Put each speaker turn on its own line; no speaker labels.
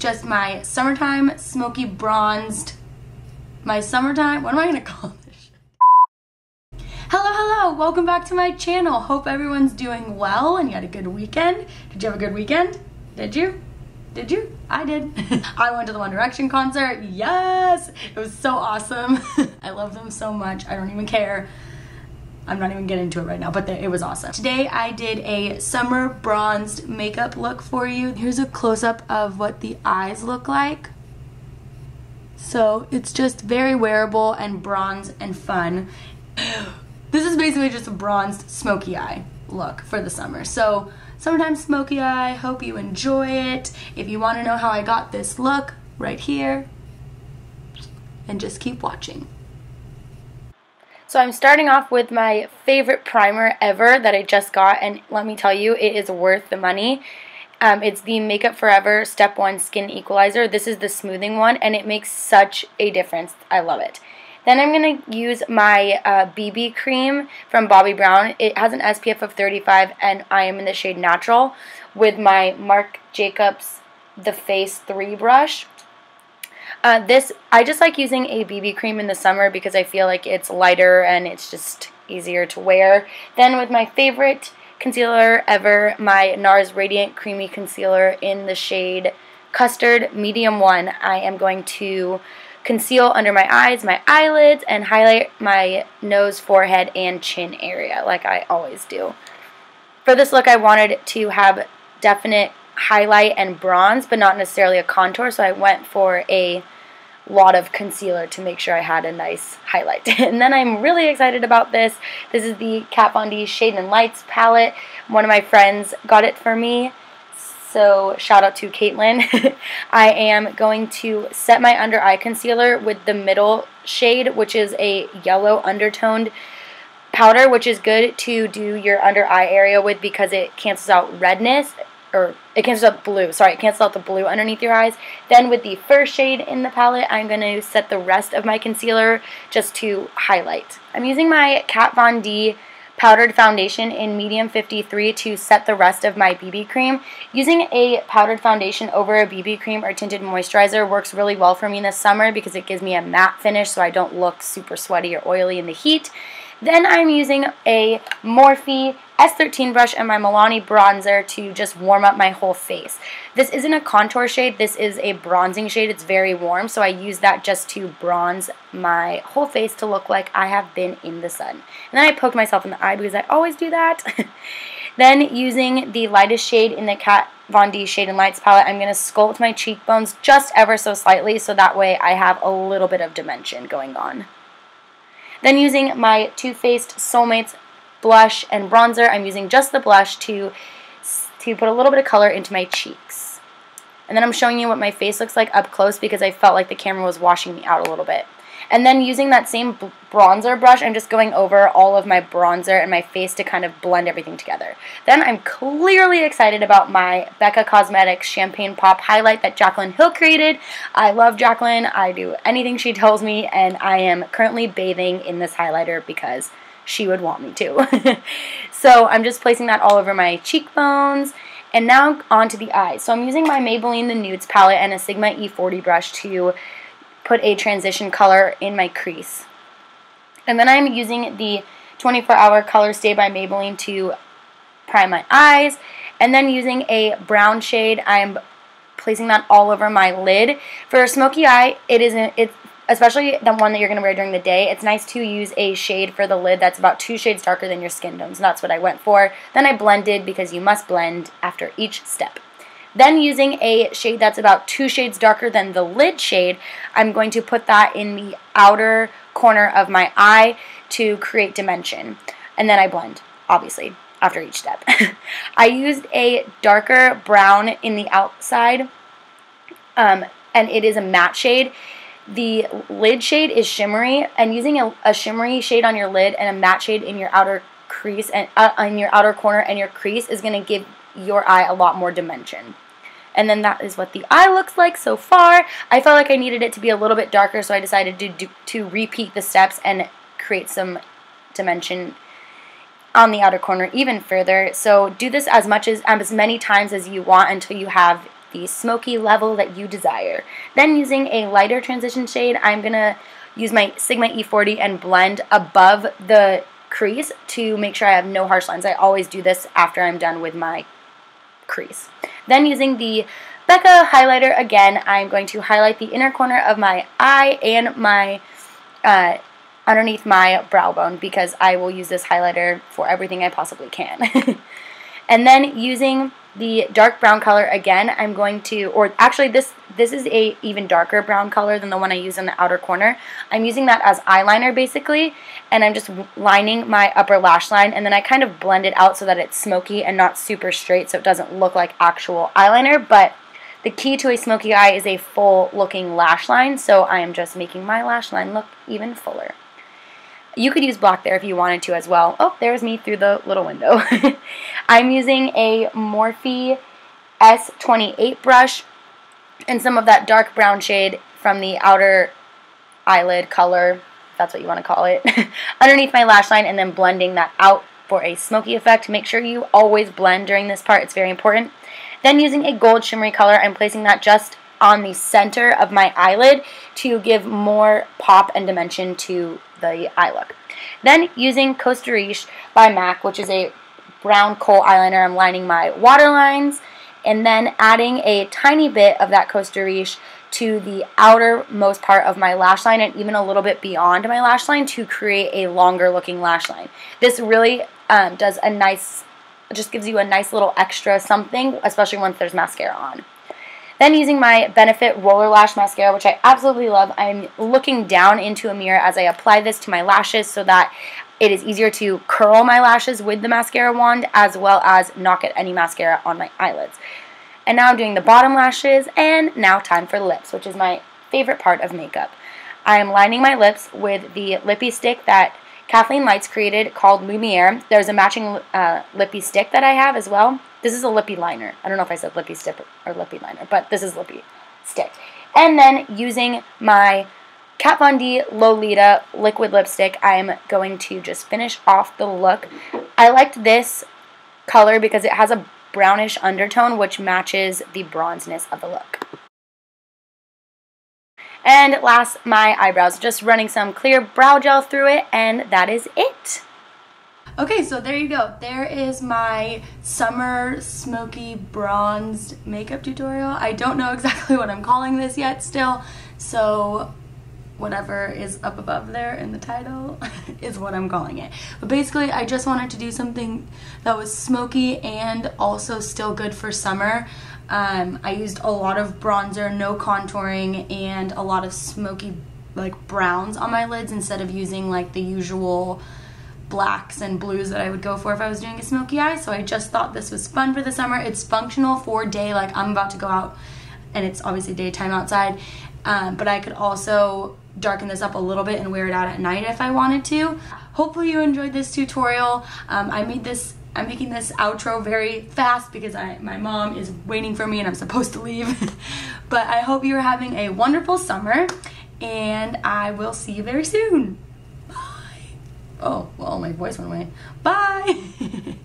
just my summertime smoky bronzed, what am I gonna call this? Hello, welcome back to my channel. Hope everyone's doing well and you had a good weekend. Did you have a good weekend? Did you? I did. I went to the One Direction concert. Yes! It was so awesome. I love them so much. I don't even care. I'm not even getting into it right now, but it was awesome. Today I did a summer bronzed makeup look for you. Here's a close-up of what the eyes look like. So it's just very wearable and bronze and fun. This is basically just a bronzed smoky eye look for the summer. So summertime smoky eye, hope you enjoy it. If you want to know how I got this look, right here, and just keep watching. So I'm starting off with my favorite primer ever that I just got, and let me tell you, it is worth the money. It's the Makeup Forever Step 1 Skin Equalizer. This is the smoothing one, and it makes such a difference. I love it. Then I'm going to use my BB cream from Bobbi Brown. It has an SPF of 35, and I am in the shade Natural with my Marc Jacobs The Face 3 brush. I just like using a BB cream in the summer because I feel like it's lighter and it's just easier to wear. Then with my favorite concealer ever, my Nars Radiant Creamy Concealer in the shade Custard Medium 1, I am going to conceal under my eyes, my eyelids, and highlight my nose, forehead, and chin area like I always do. For this look, I wanted to have definite highlight and bronze, but not necessarily a contour, so I went for a lot of concealer to make sure I had a nice highlight. And then I'm really excited about this. This is the Kat Von D Shade and Lights palette. One of my friends got it for me, so shout out to Caitlin. I am going to set my under eye concealer with the middle shade, which is a yellow undertoned powder, which is good to do your under eye area with because it cancels out redness. Or it cancels out blue. Sorry, it cancels out the blue underneath your eyes. Then with the first shade in the palette, I'm going to set the rest of my concealer just to highlight. I'm using my Kat Von D powdered foundation in medium 53 to set the rest of my BB cream. Using a powdered foundation over a BB cream or tinted moisturizer works really well for me this summer because it gives me a matte finish so I don't look super sweaty or oily in the heat. Then I'm using a Morphe S13 brush and my Milani Bronzer to just warm up my whole face. This isn't a contour shade, this is a bronzing shade. It's very warm, so I use that just to bronze my whole face to look like I have been in the sun. And then I poked myself in the eye because I always do that. Then using the lightest shade in the Kat Von D Shade and Lights palette, I'm going to sculpt my cheekbones just ever so slightly so that way I have a little bit of dimension going on. Then using my Too Faced Soulmates blush and bronzer, I'm using just the blush to put a little bit of color into my cheeks. And then I'm showing you what my face looks like up close because I felt like the camera was washing me out a little bit. And then using that same bronzer brush, I'm just going over all of my bronzer and my face to kind of blend everything together. Then I'm clearly excited about my Becca Cosmetics Champagne Pop highlight that Jaclyn Hill created. I love Jaclyn. I do anything she tells me, and I am currently bathing in this highlighter because she would want me to. So I'm just placing that all over my cheekbones. And now onto the eyes. So I'm using my Maybelline The Nudes palette and a Sigma E40 brush to put a transition color in my crease. And then I'm using the 24-Hour Color Stay by Maybelline to prime my eyes. And then using a brown shade, I'm placing that all over my lid. For a smoky eye, it's especially the one that you're going to wear during the day, it's nice to use a shade for the lid that's about 2 shades darker than your skin tone. So that's what I went for. Then I blended because you must blend after each step. Then using a shade that's about 2 shades darker than the lid shade, I'm going to put that in the outer corner of my eye to create dimension. And then I blend, obviously, after each step. I used a darker brown in the outside, and it is a matte shade. The lid shade is shimmery, and using a shimmery shade on your lid and a matte shade in your outer crease and on your outer corner and your crease is going to give your eye a lot more dimension. And then that is what the eye looks like so far. I felt like I needed it to be a little bit darker, so I decided to repeat the steps and create some dimension on the outer corner even further. So do this as many times as you want until you have
the smoky level that you desire. Then using a lighter transition shade, I'm going to use my Sigma E40 and blend above the crease to make sure I have no harsh lines. I always do this after I'm done with my crease. Then using the Becca highlighter again, I'm going to highlight the inner corner of my eye and my underneath my brow bone, because I will use this highlighter for everything I possibly can. And then using the dark brown color again, I'm going to, or actually this is a even darker brown color than the one I use in the outer corner. I'm using that as eyeliner basically, and I'm just lining my upper lash line, and then I kind of blend it out so that it's smoky and not super straight, so it doesn't look like actual eyeliner. But the key to a smoky eye is a full looking lash line, so I am just making my lash line look even fuller. You could use black there if you wanted to as well. Oh, there's me through the little window. I'm using a Morphe S28 brush and some of that dark brown shade from the outer eyelid color, if that's what you want to call it, underneath my lash line, and then blending that out for a smoky effect. Make sure you always blend during this part. It's very important. Then using a gold shimmery color, I'm placing that just on the center of my eyelid to give more pop and dimension to the eye look. Then using Costa Riche by MAC, which is a brown kohl eyeliner, I'm lining my waterlines and then adding a tiny bit of that Costa Riche to the outermost part of my lash line and even a little bit beyond my lash line to create a longer looking lash line. This really does a nice, just gives you a nice little extra something, especially once there's mascara on. Then using my Benefit Roller Lash Mascara, which I absolutely love, I'm looking down into a mirror as I apply this to my lashes so that it is easier to curl my lashes with the mascara wand as well as not get any mascara on my eyelids. And now I'm doing the bottom lashes, and now time for lips, which is my favorite part of makeup. I'm lining my lips with the Lippe stick that Kathleen Lights created called Lumiere. There's a matching Lippe stick that I have as well. This is a Lippe liner. I don't know if I said Lippe stick or Lippe liner, but this is Lippe stick. And then using my Kat Von D Lolita liquid lipstick, I'm going to just finish off the look. I liked this color because it has a brownish undertone, which matches the bronzeness of the look. And last, my eyebrows. Just running some clear brow gel through it, and that is it.
Okay, so there you go. There is my summer smoky bronzed makeup tutorial. I don't know exactly what I'm calling this yet still, so whatever is up above there in the title is what I'm calling it. But basically, I just wanted to do something that was smoky and also still good for summer. I used a lot of bronzer, no contouring, and a lot of smoky like browns on my lids instead of using like the usual blacks and blues that I would go for if I was doing a smoky eye. So I just thought this was fun for the summer. It's functional for day, like I'm about to go out and it's obviously daytime outside, but I could also darken this up a little bit and wear it out at night if I wanted to. Hopefully you enjoyed this tutorial. I'm making this outro very fast because my mom is waiting for me and I'm supposed to leave. But I hope you're having a wonderful summer, and I will see you very soon. Bye. Oh, well, my voice went away. Bye.